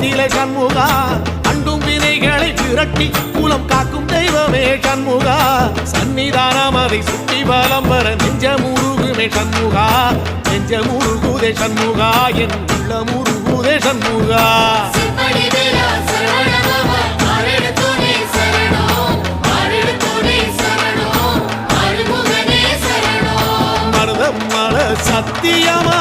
நிலை சண்முகா அண்டும் வினைகளை விரட்டி குலம் காக்கும் தெய்வமே சண்முகா சன்னிதானம் அதை சுற்றி பலம் வர நெஞ்சமுருகுமே சண்முகா நெஞ்சமுருகுதே சண்முகா என் உள்ள முருகுதே சண்முகா மருதம் மல சத்தியமா